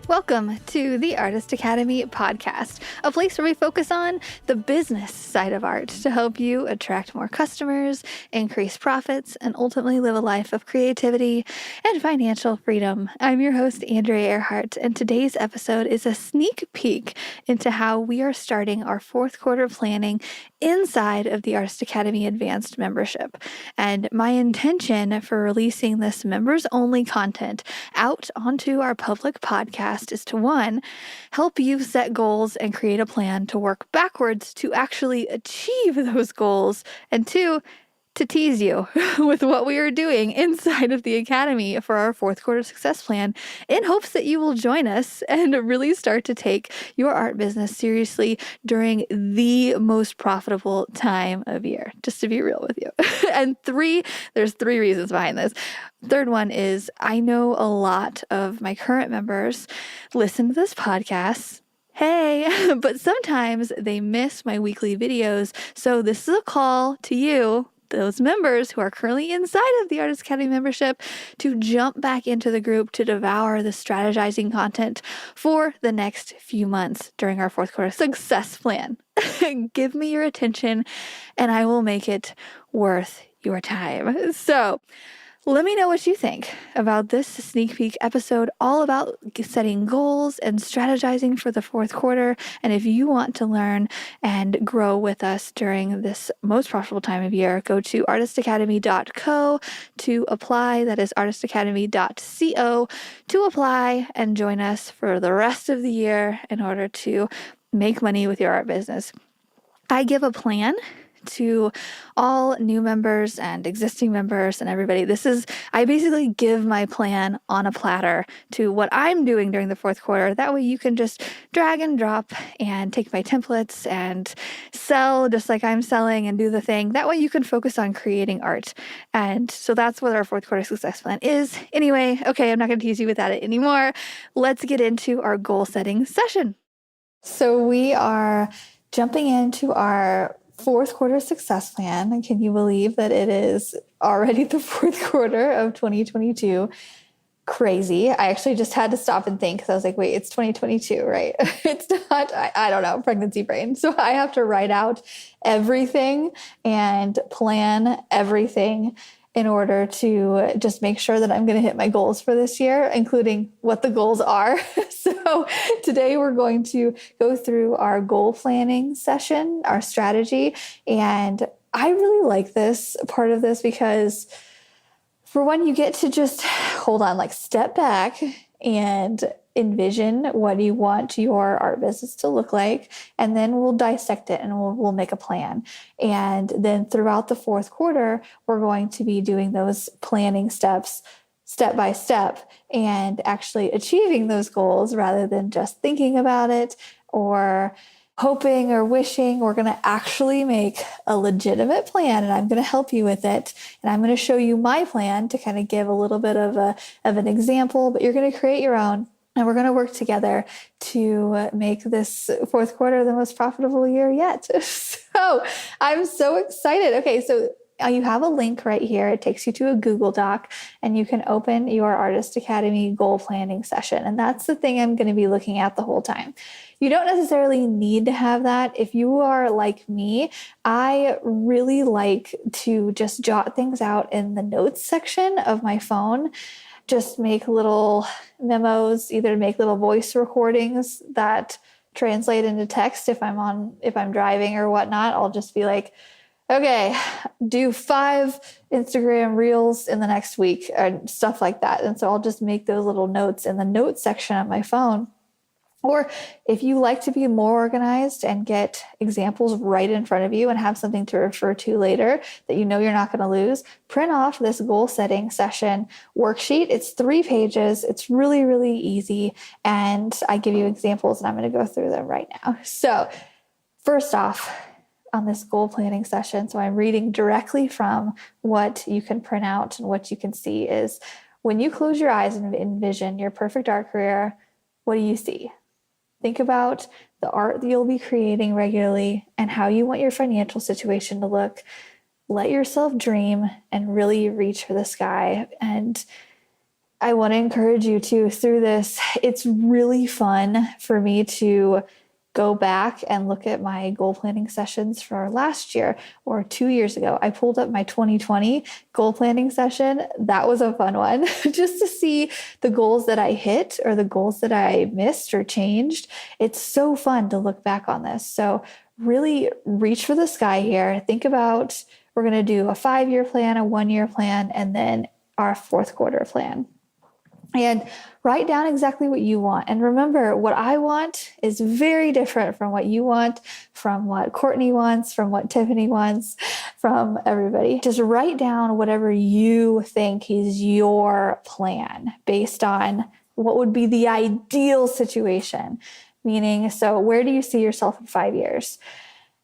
Welcome to the Artist Academy podcast, a place where we focus on the business side of art to help you attract more customers, increase profits, and ultimately live a life of creativity and financial freedom. I'm your host, Andrea Earhart, and today's episode is a sneak peek into how we are starting our fourth quarter planning inside of the Artist Academy Advanced membership. And my intention for releasing this members-only content out onto our public podcast is to, one, help you set goals and create a plan to work backwards to actually achieve those goals, and two, to tease you with what we are doing inside of the Academy for our fourth quarter success plan in hopes that you will join us and really start to take your art business seriously during the most profitable time of year, just to be real with you. And there's three reasons behind this. Third one is I know a lot of my current members listen to this podcast. Hey, but sometimes they miss my weekly videos. So this is a call to you, those members who are currently inside of the Artist Academy membership, to jump back into the group to devour the strategizing content for the next few months during our fourth quarter success plan. Give me your attention and I will make it worth your time. So let me know what you think about this sneak peek episode, all about setting goals and strategizing for the fourth quarter. And if you want to learn and grow with us during this most profitable time of year, go to artistacademy.co to apply. That is artistacademy.co to apply and join us for the rest of the year in order to make money with your art business. I give a plan to all new members and existing members and everybody. I basically give my plan on a platter to what I'm doing during the fourth quarter. That way you can just drag and drop and take my templates and sell just like I'm selling and do the thing. That way you can focus on creating art. And so that's what our fourth quarter success plan is. Anyway, okay, I'm not going to tease you with that anymore. Let's get into our goal setting session. So we are jumping into our fourth quarter success plan. And can you believe that it is already the fourth quarter of 2022? Crazy. I actually just had to stop and think because I was like, wait, it's 2022, right? It's not, I don't know, pregnancy brain. So I have to write out everything and plan everything in order to just make sure that I'm going to hit my goals for this year, including what the goals are. So today we're going to go through our goal planning session, our strategy. And I really like this part of this because for one, you get to just step back and envision what you want your art business to look like, and then we'll dissect it and we'll make a plan. And then throughout the fourth quarter, we're going to be doing those planning steps step by step and actually achieving those goals rather than just thinking about it or hoping or wishing. We're going to actually make a legitimate plan, and I'm going to help you with it. And I'm going to show you my plan to kind of give a little bit of an example, but you're going to create your own. And we're going to work together to make this fourth quarter the most profitable year yet. So I'm so excited. Okay, so you have a link right here. It takes you to a Google Doc, and you can open your Artist Academy goal planning session. And that's the thing I'm going to be looking at the whole time. You don't necessarily need to have that. If you are like me, I really like to just jot things out in the notes section of my phone. Just make little memos, either make little voice recordings that translate into text. If I'm driving or whatnot, I'll just be like, okay, do 5 Instagram reels in the next week and stuff like that. And so I'll just make those little notes in the notes section of my phone. Or if you like to be more organized and get examples right in front of you and have something to refer to later that you know you're not going to lose, print off this goal setting session worksheet. It's 3 pages. It's really, really easy. And I give you examples and I'm going to go through them right now. So first off, on this goal planning session, so I'm reading directly from what you can print out and what you can see is when you close your eyes and envision your perfect art career, what do you see? Think about the art that you'll be creating regularly and how you want your financial situation to look. Let yourself dream and really reach for the sky. And I want to encourage you to, through this, it's really fun for me to go back and look at my goal planning sessions for last year or 2 years ago. I pulled up my 2020 goal planning session. That was a fun one just to see the goals that I hit or the goals that I missed or changed. It's so fun to look back on this. So really reach for the sky here. Think about, we're going to do a 5-year plan, a 1-year plan, and then our fourth quarter plan. And write down exactly what you want. And remember, what I want is very different from what you want, from what Courtney wants, from what Tiffany wants, from everybody. Just write down whatever you think is your plan based on what would be the ideal situation. Meaning, so where do you see yourself in 5 years?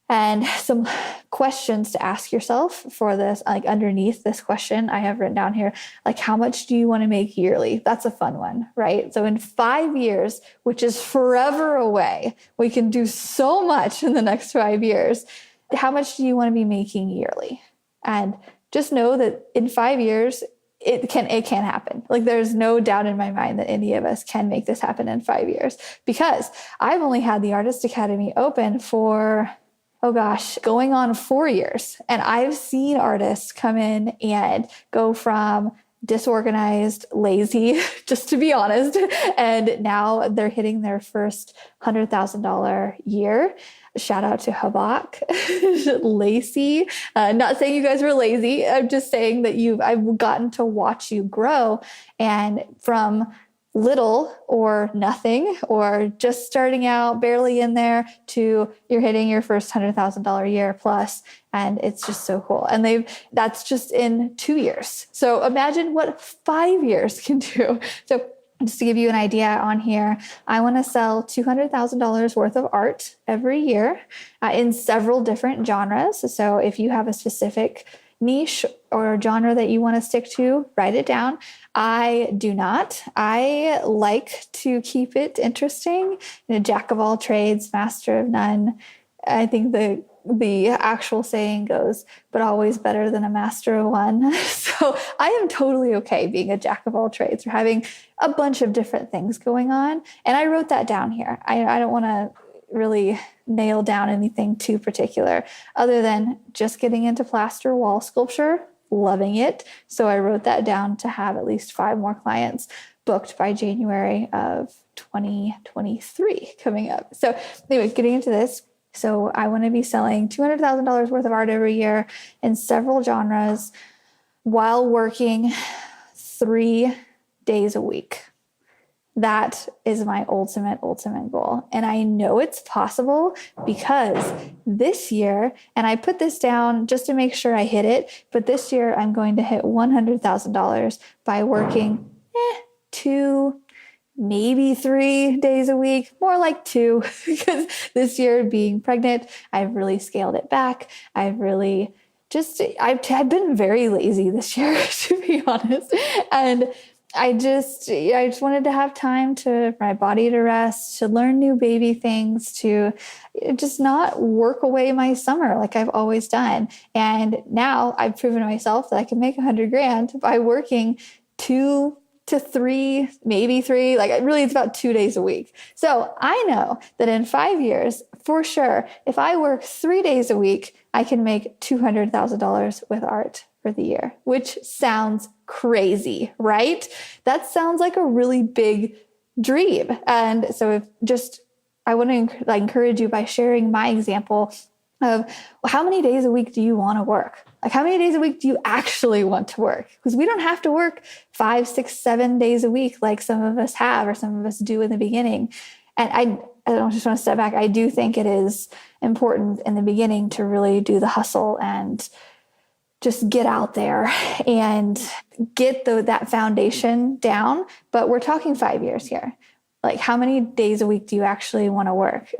And some questions to ask yourself for this, like underneath this question I have written down here, like how much do you want to make yearly? That's a fun one, right? So in 5 years, which is forever away, we can do so much in the next 5 years. How much do you want to be making yearly? And just know that in 5 years, it can happen. Like there's no doubt in my mind that any of us can make this happen in 5 years, because I've only had the Artist Academy open for going on 4 years. And I've seen artists come in and go from disorganized, lazy, just to be honest, and now they're hitting their first $100,000 year. Shout out to Habak, Lacey. Not saying you guys were lazy. I'm just saying that I've gotten to watch you grow, and from little or nothing or just starting out barely in there to you're hitting your first $100,000 year plus. And it's just so cool. And that's just in 2 years. So imagine what 5 years can do. So just to give you an idea on here, I want to sell $200,000 worth of art every year in several different genres. So if you have a specific niche or genre that you want to stick to, write it down. I do not. I like to keep it interesting. Jack of all trades, master of none. I think the actual saying goes, but always better than a master of one. So I am totally okay being a jack of all trades or having a bunch of different things going on. And I wrote that down here. I don't want to really nail down anything too particular other than just getting into plaster wall sculpture, loving it. So I wrote that down to have at least 5 more clients booked by January of 2023 coming up. So anyway, getting into this. So I want to be selling $200,000 worth of art every year in several genres while working 3 days a week. That is my ultimate goal. And I know it's possible because this year, and I put this down just to make sure I hit it, but this year I'm going to hit $100,000 by working 2, maybe 3 days a week, more like 2, because this year being pregnant, I've really scaled it back. I've been very lazy this year, to be honest. And I just wanted to have time for my body to rest, to learn new baby things, to just not work away my summer like I've always done. And now I've proven to myself that I can make $100,000 by working 2 to 3, maybe 3, it's about 2 days a week. So I know that in 5 years, for sure, if I work 3 days a week, I can make $200,000 with art for the year, which sounds crazy, right? That sounds like a really big dream. And so I want to encourage you by sharing my example of how many days a week do you want to work? Like how many days a week do you actually want to work? Because we don't have to work 5, 6, 7 days a week like some of us have or some of us do in the beginning. And I don't just want to step back. I do think it is important in the beginning to really do the hustle and just get out there and get that foundation down. But we're talking 5 years here. Like how many days a week do you actually want to work?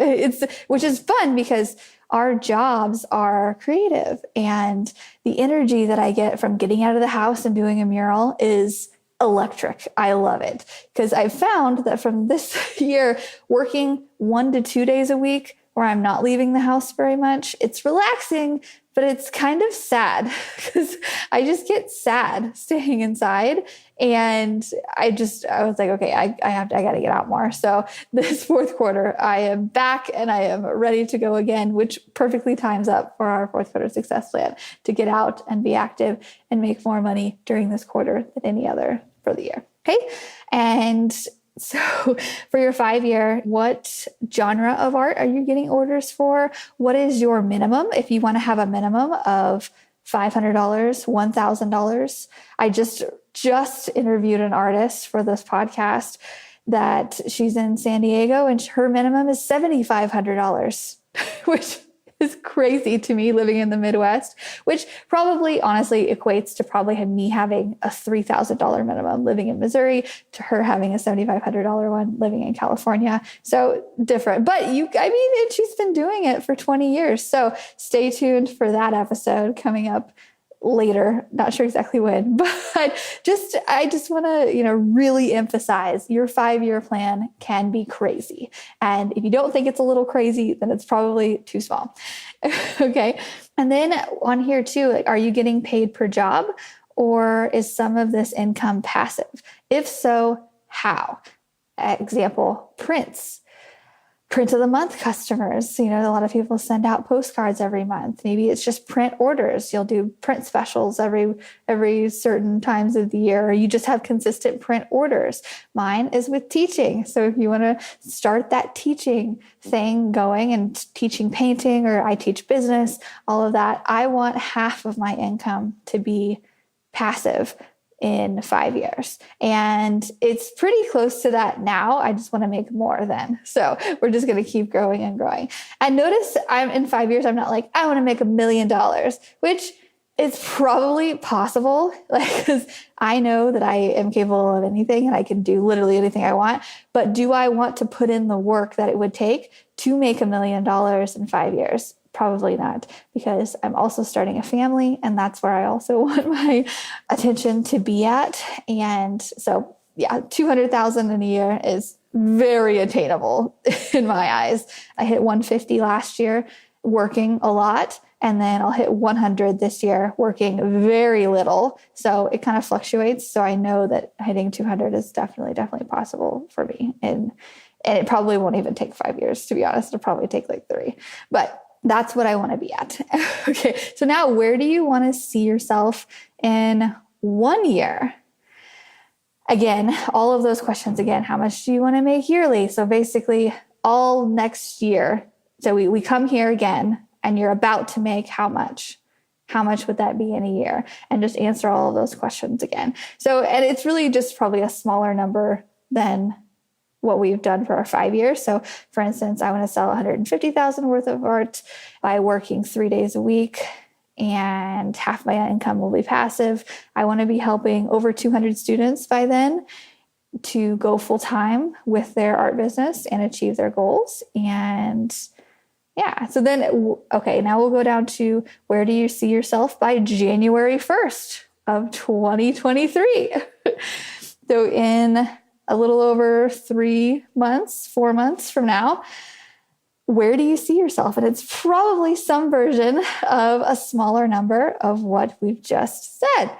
Which is fun because our jobs are creative, and the energy that I get from getting out of the house and doing a mural is electric. I love it because I've found that from this year, working 1 to 2 days a week where I'm not leaving the house very much, it's relaxing, but it's kind of sad because I just get sad staying inside. And I was like, okay, I got to get out more. So this fourth quarter, I am back and I am ready to go again, which perfectly times up for our fourth quarter success plan to get out and be active and make more money during this quarter than any other for the year. Okay. And so for your 5-year, what genre of art are you getting orders for? What is your minimum? If you want to have a minimum of $500, $1,000. I just interviewed an artist for this podcast that she's in San Diego and her minimum is $7,500, which is crazy to me living in the Midwest, which probably honestly equates to probably me having a $3,000 minimum living in Missouri to her having a $7,500 one living in California. So different, but she's been doing it for 20 years. So stay tuned for that episode coming up later. Not sure exactly when, but I just want to, really emphasize your 5-year plan can be crazy. And if you don't think it's a little crazy, then it's probably too small. Okay. And then on here too, are you getting paid per job or is some of this income passive? If so, how? Example, print of the month customers. A lot of people send out postcards every month. Maybe it's just print orders. You'll do print specials every certain times of the year, or you just have consistent print orders. Mine is with teaching. So if you want to start that teaching thing going and teaching painting, or I teach business, all of that, I want half of my income to be passive in 5 years. And it's pretty close to that now. I just want to make more then. So we're just going to keep growing and growing. And notice I'm in 5 years, I'm not like, I want to make $1 million, which is probably possible. Because I know that I am capable of anything and I can do literally anything I want. But do I want to put in the work that it would take to make $1 million in 5 years? Probably not, because I'm also starting a family and that's where I also want my attention to be at. And so, yeah, 200,000 in a year is very attainable in my eyes. I hit 150 last year working a lot, and then I'll hit 100 this year working very little. So it kind of fluctuates. So I know that hitting 200 is definitely possible for me. And it probably won't even take 5 years, to be honest. It'll probably take like 3, but that's what I want to be at. Okay. So now where do you want to see yourself in 1 year? Again, all of those questions again, how much do you want to make yearly? So basically all next year. So we come here again and you're about to make how much? How much would that be in a year? And just answer all of those questions again. So, and it's really just probably a smaller number than what we've done for our 5 years. So for instance, I want to sell 150,000 worth of art by working 3 days a week, and half my income will be passive. I want to be helping over 200 students by then to go full time with their art business and achieve their goals. And yeah, so then, okay, now we'll go down to where do you see yourself by January 1st of 2023? So in a little over 4 months from now, where do you see yourself? And it's probably some version of a smaller number of what we've just said.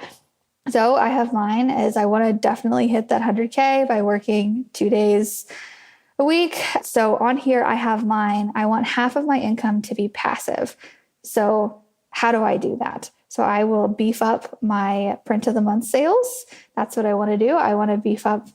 So I have mine as I want to definitely hit that 100K by working 2 days a week. So on here, I have mine. I want half of my income to be passive. So how do I do that? So I will beef up my print of the month sales. That's what I want to do. I want to beef up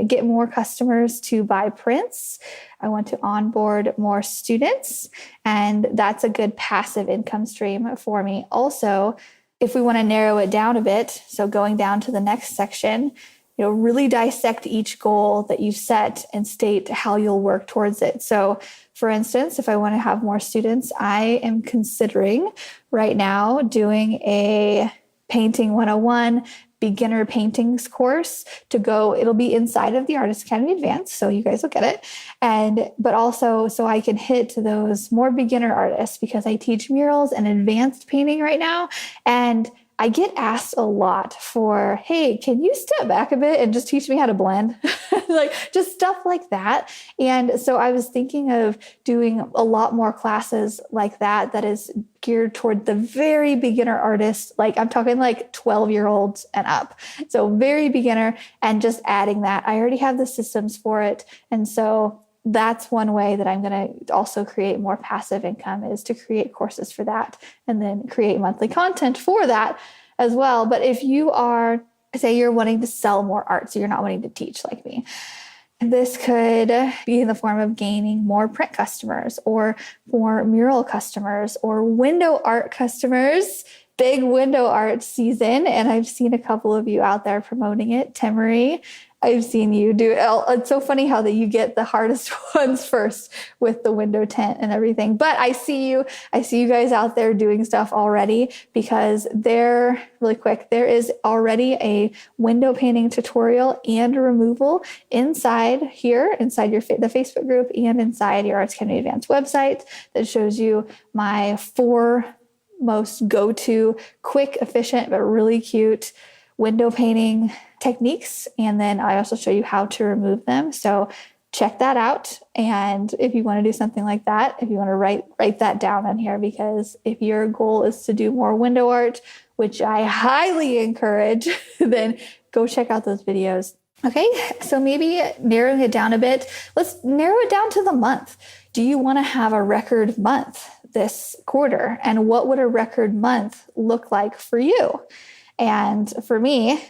get more customers to buy prints. I want to onboard more students. And that's a good passive income stream for me. Also, if we want to narrow it down a bit, so going down to the next section, really dissect each goal that you've set and state how you'll work towards it. So for instance, if I want to have more students, I am considering right now doing a painting 101 beginner paintings course it'll be inside of the Artist Academy Advanced. So you guys will get it. But also so I can hit those more beginner artists, because I teach murals and advanced painting right now. And I get asked a lot for, hey, can you step back a bit and just teach me how to blend? Like just stuff like that. And so I was thinking of doing a lot more classes like that is geared toward the very beginner artist. Like I'm talking like 12-year-olds and up. So very beginner, and just adding that. I already have the systems for it. And so that's one way that I'm going to also create more passive income, is to create courses for that and then create monthly content for that as well. But if you are, say you're wanting to sell more art, so you're not wanting to teach like me, this could be in the form of gaining more print customers or more mural customers or window art customers. Big window art season. And I've seen a couple of you out there promoting it. Temery, I've seen you do it. It's so funny how that you get the hardest ones first with the window tent and everything. But I see you guys out there doing stuff already, because really quick, there is already a window painting tutorial and removal inside the Facebook group and inside your Arts Academy Advanced website that shows you my 4 most go-to quick, efficient, but really cute window painting techniques. And then I also show you how to remove them. So check that out. And if you want to do something like that, if you want to write that down on here, because if your goal is to do more window art, which I highly encourage, then go check out those videos. Okay, so maybe narrowing it down a bit, let's narrow it down to the month. Do you want to have a record month this quarter? And what would a record month look like for you? And for me,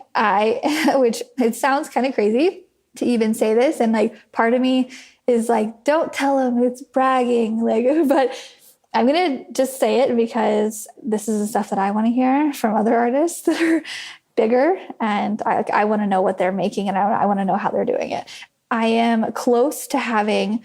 which it sounds kind of crazy to even say this, and like part of me is like, don't tell them, it's bragging, but I'm going to just say it because this is the stuff that I want to hear from other artists that are bigger, and I want to know what they're making, and I want to know how they're doing it. I am close to having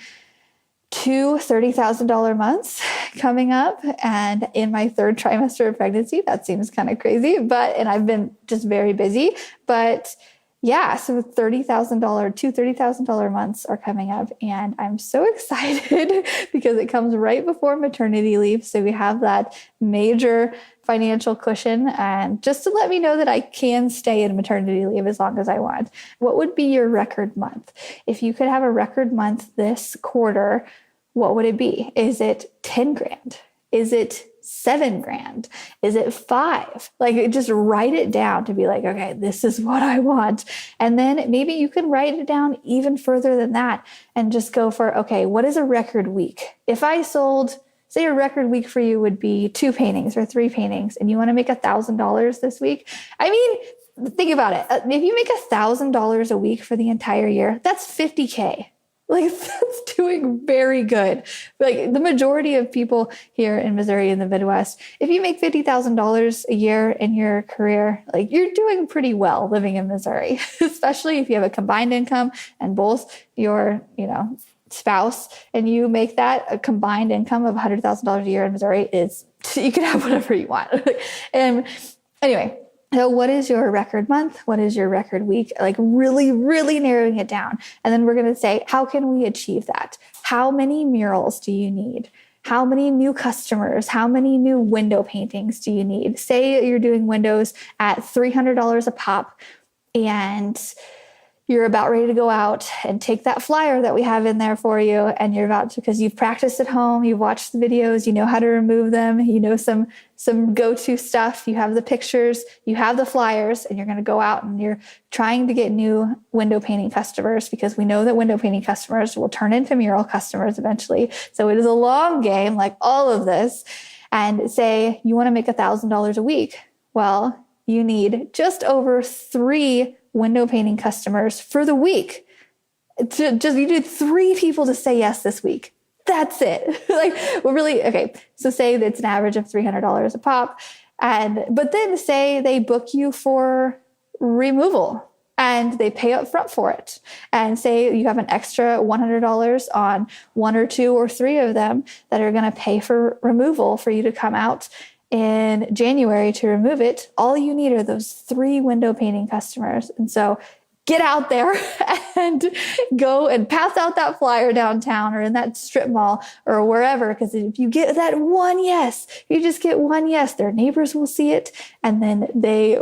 2 $30,000 months coming up, and in my 3rd trimester of pregnancy. That seems kind of crazy, and I've been just very busy. But yeah, so $2 $30,000 months are coming up, and I'm so excited because it comes right before maternity leave. So we have that major financial cushion, and just to let me know that I can stay in maternity leave as long as I want. What would be your record month? If you could have a record month this quarter, what would it be? Is it 10 grand? Is it 7 grand? Is it 5? Just write it down to be like, okay, this is what I want. And then maybe you can write it down even further than that and just go for, okay, what is a record week? If I sold, say a record week for you would be 2 paintings or 3 paintings, and you want to make $1,000 this week. I mean, think about it. If you make $1,000 a week for the entire year, that's $50K. That's doing very good. The majority of people here in Missouri in the Midwest, if you make $50,000 a year in your career, you're doing pretty well living in Missouri, especially if you have a combined income and both your, spouse, and you make that a combined income of $100,000 a year in Missouri, you can have whatever you want. And anyway, so what is your record month? What is your record week? Really, really narrowing it down. And then we're going to say, how can we achieve that? How many murals do you need? How many new customers? How many new window paintings do you need? Say you're doing windows at $300 a pop, and you're about ready to go out and take that flyer that we have in there for you. And you're about to, because you've practiced at home, you've watched the videos, you know how to remove them, you know some go-to stuff, you have the pictures, you have the flyers, and you're going to go out and you're trying to get new window painting customers, because we know that window painting customers will turn into mural customers eventually. So it is a long game, like all of this. And say you want to make $1,000 a week. Well, you need just over 3 window painting customers for the week. You need 3 people to say yes this week. That's it. Okay. So say that it's an average of $300 a pop. But then say they book you for removal and they pay up front for it. And say you have an extra $100 on 1 or 2 or 3 of them that are going to pay for removal for you to come out in January to remove it. All you need are those 3 window painting customers. And so get out there and go and pass out that flyer downtown or in that strip mall or wherever. Because if you get that one yes, you just get one yes, their neighbors will see it and then they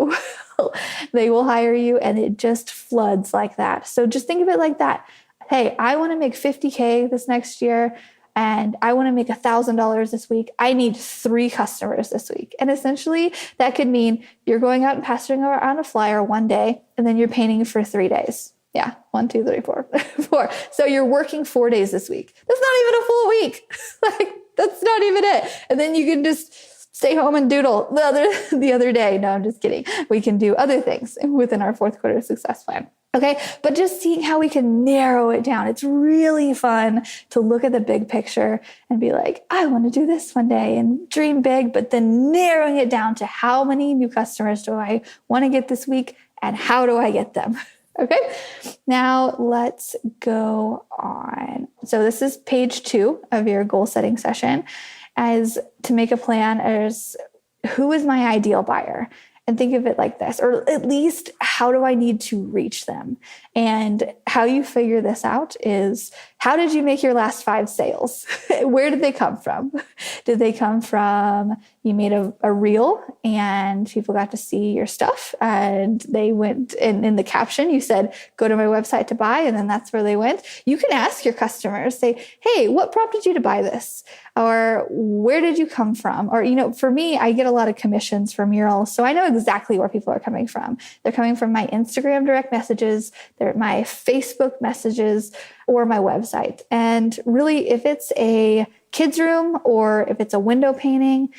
will hire you, and it just floods like that. So just think of it like that. Hey, I want to make $50K this next year. And I want to make $1,000 this week. I need 3 customers this week. And essentially that could mean you're going out and passing around a flyer one day, and then you're painting for 3 days. Yeah. 1, 2, 3, 4, 4. So you're working 4 days this week. That's not even a full week. Like, that's not even it. And then you can just stay home and doodle the other day. No, I'm just kidding. We can do other things within our 4th quarter success plan. Okay. But just seeing how we can narrow it down. It's really fun to look at the big picture and be like, I want to do this one day and dream big, but then narrowing it down to how many new customers do I want to get this week and how do I get them? Okay. Now let's go on. So this is page 2 of your goal setting session. As to make a plan as who is my ideal buyer? And think of it like this, or at least how do I need to reach them? And how you figure this out is, how did you make your last 5 sales? Where did they come from? Did they come from, you made a reel and people got to see your stuff and they went, and in the caption you said, go to my website to buy, and then that's where they went. You can ask your customers, say, hey, what prompted you to buy this? Or where did you come from? Or, for me, I get a lot of commissions for murals. So I know exactly where people are coming from. They're coming from my Instagram direct messages, they're my Facebook messages, or my website. And really, if it's a kids' room or if it's a window painting,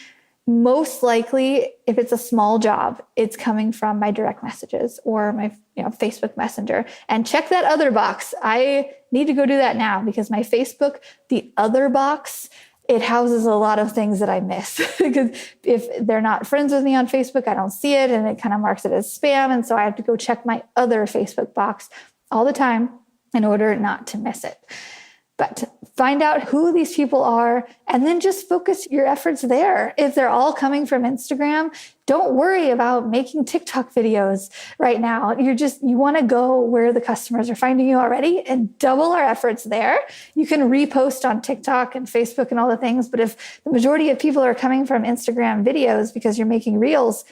most likely, if it's a small job, it's coming from my direct messages or my Facebook Messenger. And check that other box. I need to go do that now because my Facebook, the other box, it houses a lot of things that I miss because if they're not friends with me on Facebook, I don't see it and it kind of marks it as spam. And so I have to go check my other Facebook box all the time in order not to miss it. But find out who these people are and then just focus your efforts there. If they're all coming from Instagram, don't worry about making TikTok videos right now. You want to go where the customers are finding you already and double our efforts there. You can repost on TikTok and Facebook and all the things. But if the majority of people are coming from Instagram videos because you're making reels,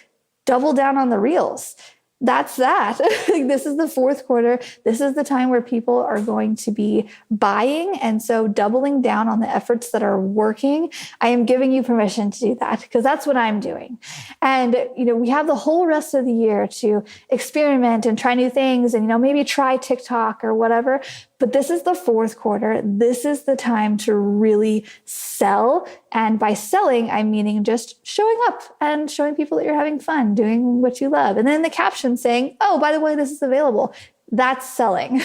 double down on the reels. That's that. This is the 4th quarter. This is the time where people are going to be buying. And so doubling down on the efforts that are working, I am giving you permission to do that because that's what I'm doing. And, we have the whole rest of the year to experiment and try new things and, maybe try TikTok or whatever. But this is the 4th quarter. This is the time to really sell. And by selling, I'm meaning just showing up and showing people that you're having fun, doing what you love. And then the caption saying, oh, by the way, this is available. That's selling.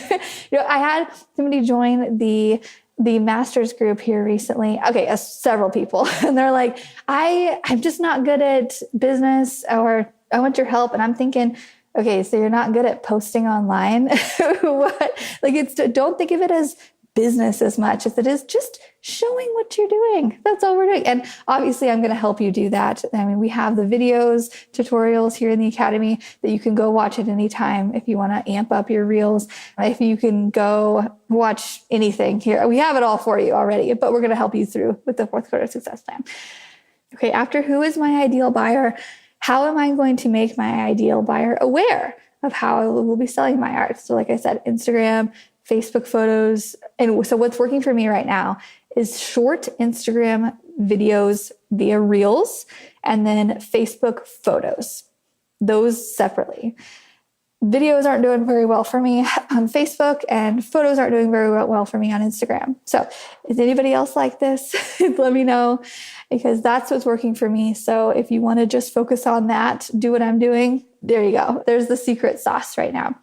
I had somebody join the master's group here recently. Okay, several people. And they're like, I'm just not good at business, or I want your help. And I'm thinking, okay, so you're not good at posting online. What? Don't think of it as business as much as it is just showing what you're doing. That's all we're doing. And obviously I'm going to help you do that. I mean, we have the videos, tutorials here in the Academy that you can go watch at any time if you want to amp up your reels. If you can go watch anything here, we have it all for you already, but we're going to help you through with the 4th quarter success plan. Okay. After who is my ideal buyer? How am I going to make my ideal buyer aware of how I will be selling my art? So like I said, Instagram, Facebook photos. And so what's working for me right now is short Instagram videos via Reels and then Facebook photos, those separately. Videos aren't doing very well for me on Facebook and photos aren't doing very well for me on Instagram. So is anybody else like this? Let me know because that's what's working for me. So if you want to just focus on that, do what I'm doing, there you go. There's the secret sauce right now.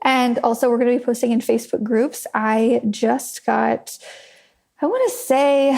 And also we're going to be posting in Facebook groups. I just got, I want to say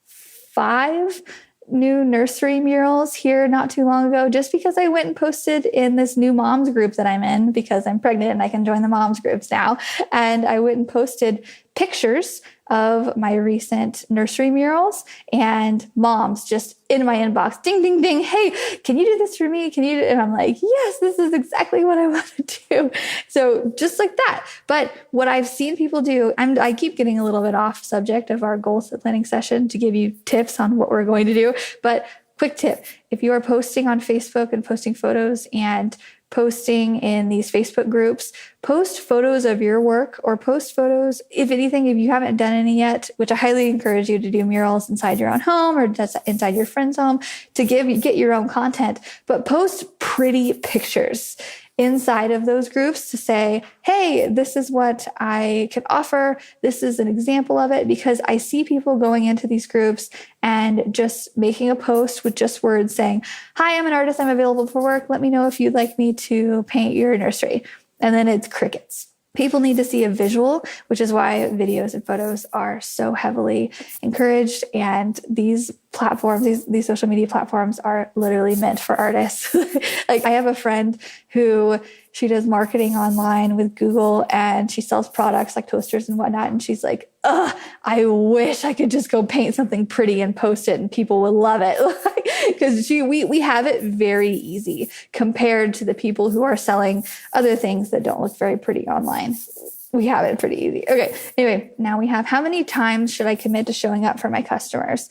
5 new nursery murals here not too long ago, just because I went and posted in this new moms group that I'm in because I'm pregnant and I can join the moms groups now. And I went and posted pictures of my recent nursery murals, and moms just in my inbox, ding, ding, ding. Hey, can you do this for me? Can you? And I'm like, yes, this is exactly what I want to do. So just like that. But what I've seen people do, I keep getting a little bit off subject of our goal set planning session to give you tips on what we're going to do. But quick tip, if you are posting on Facebook and posting photos and posting in these Facebook groups, post photos of your work or post photos, if anything, if you haven't done any yet, which I highly encourage you to do murals inside your own home or just inside your friend's home to get your own content, but post pretty pictures inside of those groups to say, hey, this is what I can offer. This is an example of it, because I see people going into these groups and just making a post with just words saying, hi, I'm an artist. I'm available for work. Let me know if you'd like me to paint your nursery. And then it's crickets. People need to see a visual, which is why videos and photos are so heavily encouraged. And these platforms, these social media platforms are literally meant for artists. Like I have a friend who she does marketing online with Google and she sells products like toasters and whatnot. And she's like, I wish I could just go paint something pretty and post it and people would love it. Because we have it very easy compared to the people who are selling other things that don't look very pretty online. We have it pretty easy. Okay. Anyway, now we have how many times should I commit to showing up for my customers?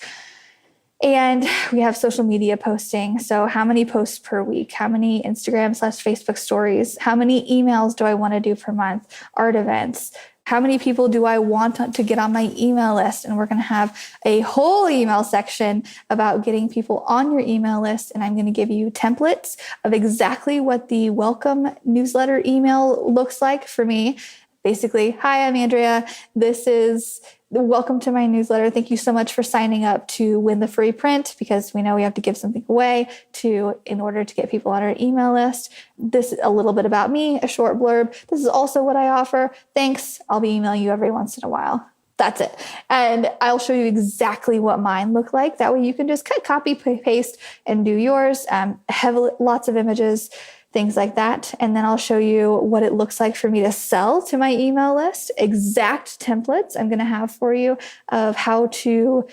And we have social media posting. So how many posts per week? How many Instagram/Facebook stories? How many emails do I want to do per month? Art events. How many people do I want to get on my email list? And we're going to have a whole email section about getting people on your email list. And I'm going to give you templates of exactly what the welcome newsletter email looks like for me. Basically, hi, I'm Andrea. This is welcome to my newsletter. Thank you so much for signing up to win the free print, because we know we have to give something away in order to get people on our email list. This is a little bit about me, a short blurb. This is also what I offer. Thanks. I'll be emailing you every once in a while. That's it. And I'll show you exactly what mine look like. That way you can just copy, paste, and do yours. Lots of images, things like that. And then I'll show you what it looks like for me to sell to my email list. Exact templates I'm going to have for you of how to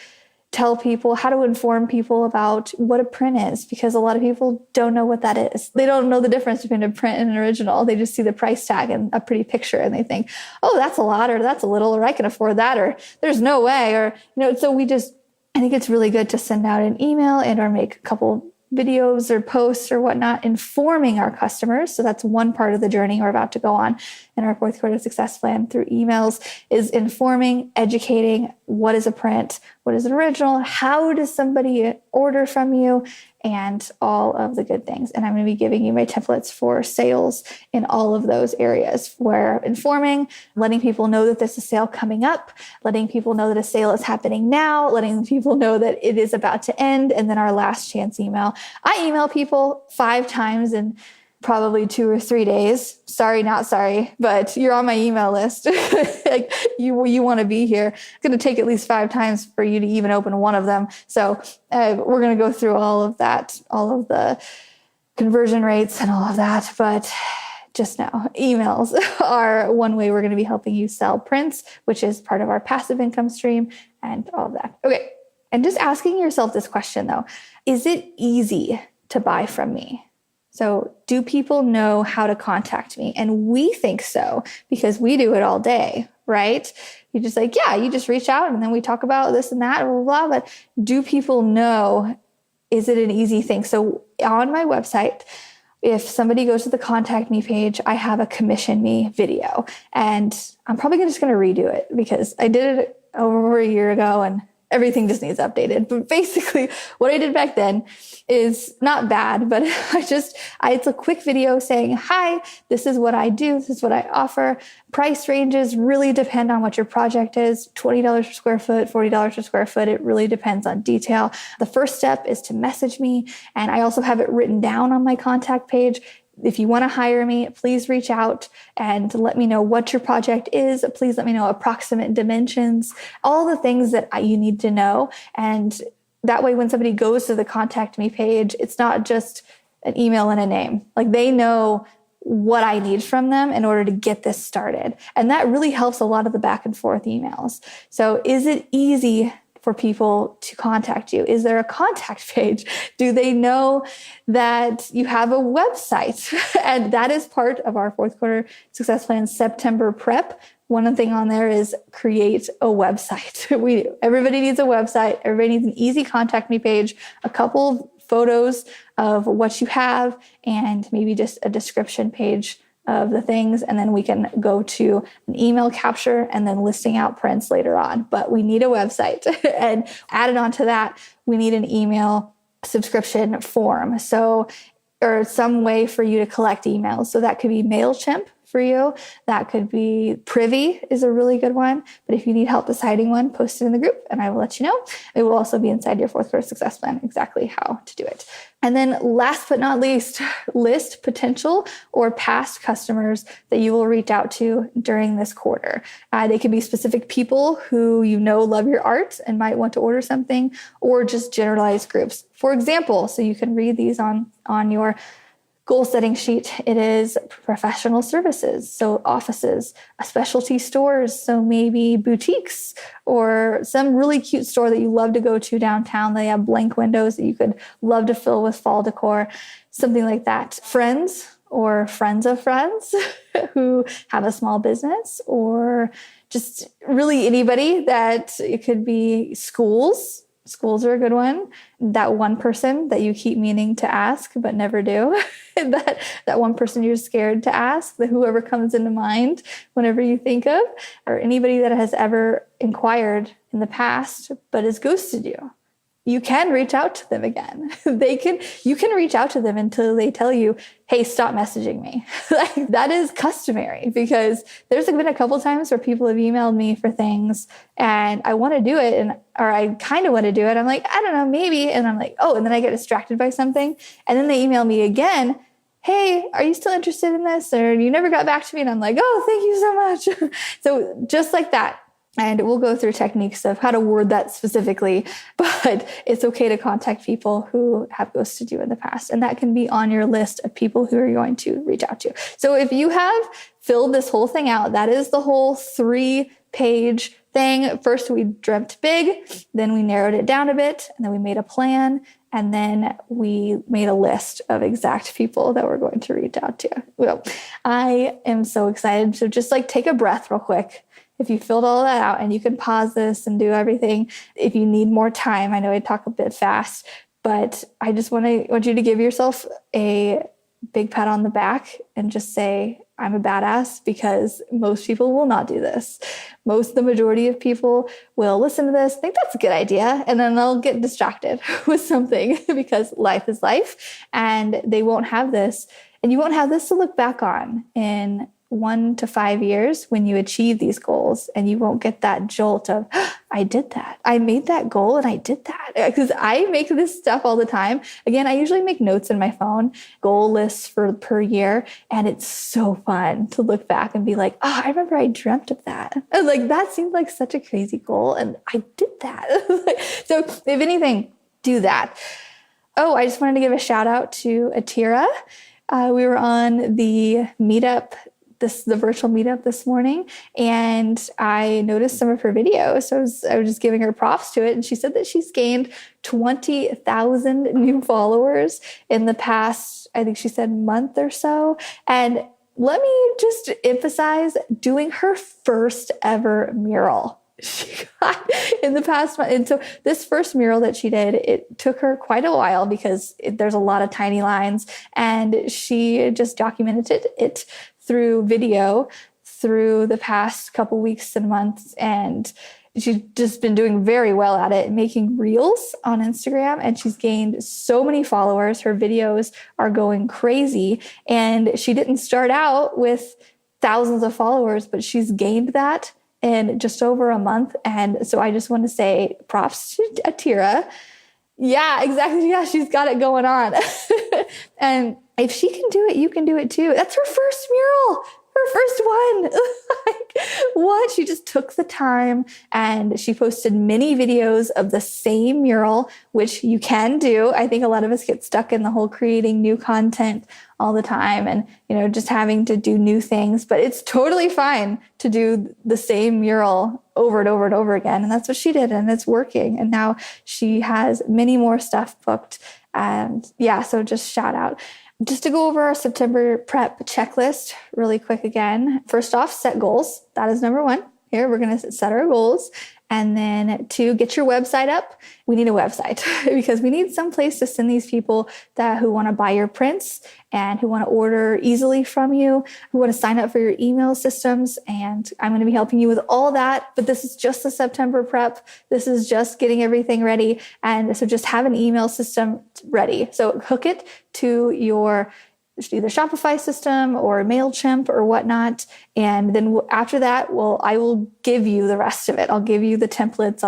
tell people, how to inform people about what a print is, because a lot of people don't know what that is. They don't know the difference between a print and an original. They just see the price tag and a pretty picture and they think, oh, that's a lot, or that's a little, or I can afford that, or there's no way, or, so I think it's really good to send out an email and or make a couple videos or posts or whatnot, informing our customers. So that's one part of the journey we're about to go on in our 4th quarter success plan through emails, is informing, educating, what is a print, what is an original, how does somebody order from you, and all of the good things. And I'm going to be giving you my templates for sales in all of those areas, where informing, letting people know that there's a sale coming up, letting people know that a sale is happening now, letting people know that it is about to end, and then our last chance email. I email people 5 times in probably 2 or 3 days. Sorry, not sorry, but you're on my email list. Like you want to be here. It's going to take at least 5 times for you to even open one of them. So we're going to go through all of that, all of the conversion rates and all of that. But just know, emails are one way we're going to be helping you sell prints, which is part of our passive income stream and all of that. Okay. And just asking yourself this question though, is it easy to buy from me? So do people know how to contact me? And we think so, because we do it all day, right? You just you just reach out and then we talk about this and that, blah, blah, blah. But do people know, is it an easy thing? So on my website, if somebody goes to the contact me page, I have a commission me video, and I'm probably just going to redo it because I did it over a year ago and everything just needs updated. But basically what I did back then is not bad, but it's a quick video saying, hi, this is what I do. This is what I offer. Price ranges really depend on what your project is. $20 per square foot, $40 per square foot. It really depends on detail. The first step is to message me. And I also have it written down on my contact page. If you want to hire me, please reach out and let me know what your project is. Please let me know approximate dimensions, all the things that you need to know. And that way, when somebody goes to the contact me page, it's not just an email and a name. Like they know what I need from them in order to get this started. And that really helps a lot of the back and forth emails. So is it easy for people to contact you? Is there a contact page? Do they know that you have a website? And that is part of our fourth quarter success plan September prep. One thing on there is create a website. Everybody needs a website. Everybody needs an easy contact me page, a couple photos of what you have, and maybe just a description page of the things, and then we can go to an email capture and then listing out prints later on. But we need a website. And added on to that, we need an email subscription form. So, or some way for you to collect emails. So that could be MailChimp for you. That could be Privy is a really good one. But if you need help deciding one, post it in the group and I will let you know. It will also be inside your fourth quarter success plan, exactly how to do it. And then last but not least, list potential or past customers that you will reach out to during this quarter. They can be specific people who you know love your art and might want to order something, or just generalized groups. For example, so you can read these on your goal setting sheet. It is professional services, so offices, specialty stores, so maybe boutiques, or some really cute store that you love to go to downtown. They have blank windows that you could love to fill with fall decor, something like that. Friends or friends of friends who have a small business, or just really anybody. That it could be schools. Schools are a good one. That one person that you keep meaning to ask but never do. that one person you're scared to ask, that whoever comes into mind whenever you think of, or anybody that has ever inquired in the past but has ghosted you. You can reach out to them again. You can reach out to them until they tell you, hey, stop messaging me. Like, that is customary, because there's been a couple times where people have emailed me for things and I want to do it, or I kind of want to do it. I'm like, I don't know, maybe. And I'm like, oh, and then I get distracted by something. And then they email me again. Hey, are you still interested in this? Or you never got back to me. And I'm like, oh, thank you so much. So just like that. And we'll go through techniques of how to word that specifically, but it's okay to contact people who have ghosted you in the past. And that can be on your list of people who are going to reach out to. So if you have filled this whole thing out, that is the whole 3-page thing. First, we dreamt big, then we narrowed it down a bit, and then we made a plan. And then we made a list of exact people that we're going to reach out to. Well, I am so excited. So just take a breath real quick. If you filled all that out, and you can pause this and do everything. If you need more time, I know I talk a bit fast, but I just want you to give yourself a big pat on the back and just say, I'm a badass, because most people will not do this. The majority of people will listen to this, think that's a good idea, and then they'll get distracted with something, because life is life, and they won't have this. And you won't have this to look back on in 1 to 5 years when you achieve these goals, and you won't get that jolt of, I did that. I made that goal and I did that. Because I make this stuff all the time. Again, I usually make notes in my phone, goal lists per year. And it's so fun to look back and be like, oh, I remember I dreamt of that. And that seemed like such a crazy goal, and I did that. So if anything, do that. Oh, I just wanted to give a shout out to Atira. We were on the meetup, the virtual meetup this morning, and I noticed some of her videos. So I was just giving her props to it. And she said that she's gained 20,000 new followers in the past, I think she said, month or so. And let me just emphasize, doing her first ever mural. She got in the past month. And so this first mural that she did, it took her quite a while, because there's a lot of tiny lines, and she just documented it through video through the past couple weeks and months. And she's just been doing very well at it, making reels on Instagram, and she's gained so many followers. Her videos are going crazy, and she didn't start out with thousands of followers, but she's gained that in just over a month. And so I just want to say props to Atira. Yeah, exactly. Yeah, she's got it going on. And if she can do it, you can do it too. That's her first mural. her first one. Like, what? She just took the time and she posted mini videos of the same mural, which you can do. I think a lot of us get stuck in the whole creating new content all the time and, just having to do new things, but it's totally fine to do the same mural over and over and over again. And that's what she did. And it's working. And now she has many more stuff booked. And yeah, so just shout out. Just to go over our September prep checklist really quick again. First off, set goals. That is number one. Here, we're going to set our goals. And then 2, get your website up. We need a website because we need some place to send these people who want to buy your prints and who want to order easily from you, who want to sign up for your email systems. And I'm going to be helping you with all that. But this is just the September prep. This is just getting everything ready. And so just have an email system ready. So hook it to your either Shopify system or MailChimp or whatnot. And then after that, I will give you the rest of it. I'll give you the templates.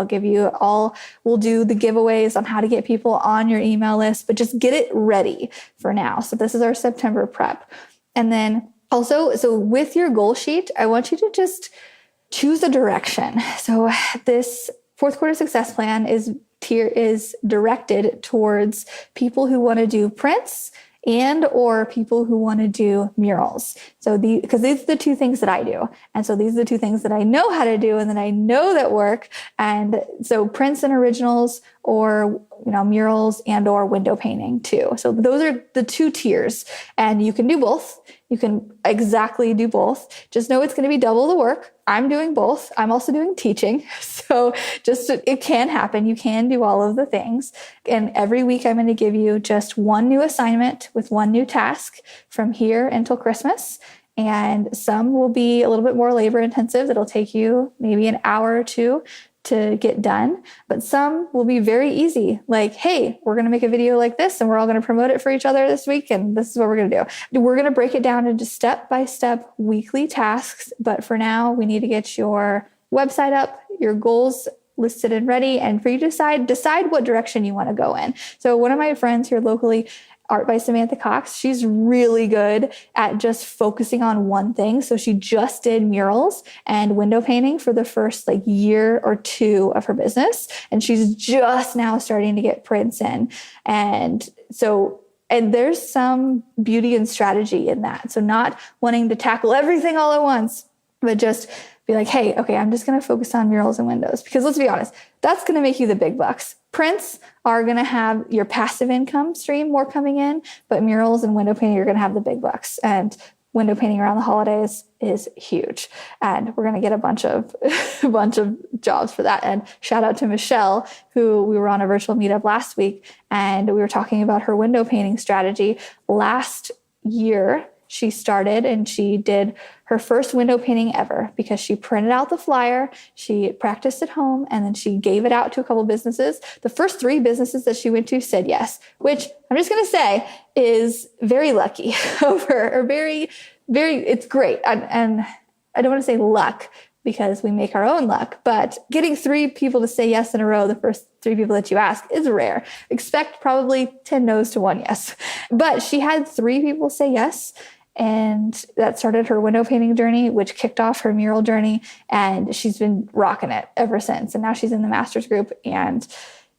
We'll do the giveaways on how to get people on your email list, but just get it ready for now. So this is our September prep. And then also, so with your goal sheet, I want you to just choose a direction. So this fourth quarter success plan is directed towards people who want to do prints and or people who want to do murals. So because these are the 2 things that I do. And so these are the 2 things that I know how to do and that I know that work. And so prints and originals or, murals and or window painting too. So those are the 2 tiers and you can do both. You can exactly do both. Just know it's going to be double the work. I'm doing both. I'm also doing teaching. So it can happen. You can do all of the things. And every week I'm going to give you just 1 new assignment with 1 new task from here until Christmas. And some will be a little bit more labor intensive. That'll take you maybe an hour or 2 to get done, but some will be very easy. Like, hey, we're going to make a video like this and we're all going to promote it for each other this week. And this is what we're going to do. We're going to break it down into step-by-step weekly tasks. But for now, we need to get your website up, your goals listed and ready, and for you to decide what direction you want to go in. So one of my friends here locally, Art by Samantha Cox, she's really good at just focusing on one thing. So she just did murals and window painting for the first year or 2 of her business. And she's just now starting to get prints in. And there's some beauty and strategy in that. So not wanting to tackle everything all at once, but just be like, hey, okay, I'm just going to focus on murals and windows because let's be honest, that's going to make you the big bucks. Prints are going to have your passive income stream more coming in, but murals and window painting are going to have the big bucks. And window painting around the holidays is huge. And we're going to get a bunch of jobs for that. And shout out to Michelle, who we were on a virtual meetup last week, and we were talking about her window painting strategy. Last year, she started and she did her first window painting ever because she printed out the flyer, she practiced at home, and then she gave it out to a couple businesses. The first 3 businesses that she went to said yes, which I'm just going to say is very lucky or very, very, it's great. And I don't want to say luck because we make our own luck, but getting 3 people to say yes in a row, the first 3 people that you ask, is rare. Expect probably 10 no's to 1 yes. But she had 3 people say yes. And that started her window painting journey, which kicked off her mural journey. And she's been rocking it ever since. And now she's in the master's group. And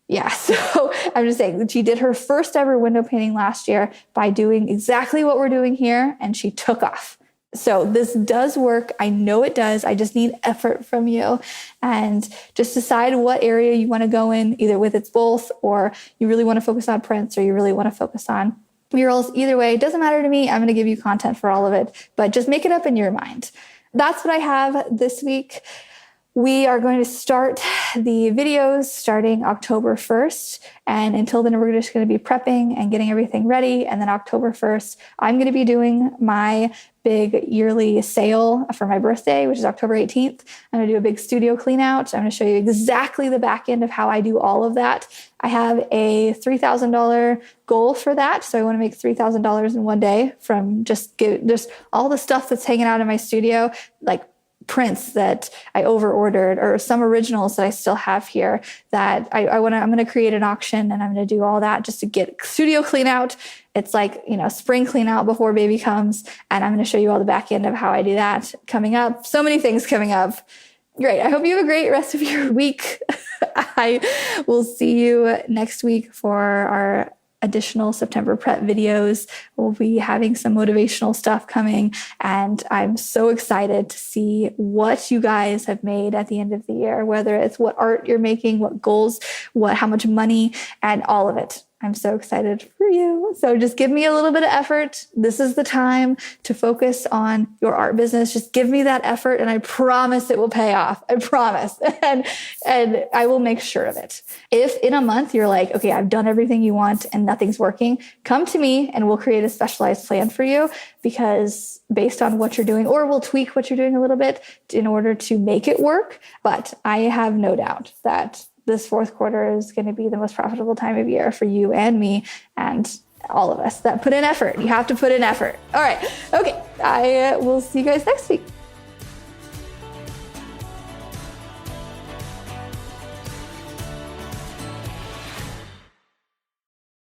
yeah, so I'm just saying that she did her first ever window painting last year by doing exactly what we're doing here. And she took off. So this does work. I know it does. I just need effort from you. And just decide what area you want to go in, either with it's both, or you really want to focus on prints, or you really want to focus on murals. Either way, it doesn't matter to me. I'm going to give you content for all of it, but just make it up in your mind. That's what I have this week. We are going to start the videos starting October 1st. And until then, we're just going to be prepping and getting everything ready. And then October 1st, I'm going to be doing my big yearly sale for my birthday, which is October 18th. I'm going to do a big studio clean out. I'm going to show you exactly the back end of how I do all of that. I have a $3,000 goal for that. So I want to make $3,000 in one day from just all the stuff that's hanging out in my studio, like prints that I over ordered, or some originals that I still have here that I'm going to create an auction, and I'm going to do all that just to get studio clean out. It's like, spring clean out before baby comes. And I'm going to show you all the back end of how I do that coming up. So many things coming up. Great. I hope you have a great rest of your week. I will see you next week for our additional September prep videos. We'll be having some motivational stuff coming, and I'm so excited to see what you guys have made at the end of the year, whether it's what art you're making, what goals, how much money, and all of it. I'm so excited for you. So just give me a little bit of effort. This is the time to focus on your art business. Just give me that effort, and I promise it will pay off. I promise. And I will make sure of it. If in a month you're like, okay, I've done everything you want and nothing's working, come to me and we'll create a specialized plan for you, because based on what you're doing, or we'll tweak what you're doing a little bit in order to make it work. But I have no doubt that this fourth quarter is going to be the most profitable time of year for you and me and all of us that put in effort. You have to put in effort. All right. Okay. I will see you guys next week.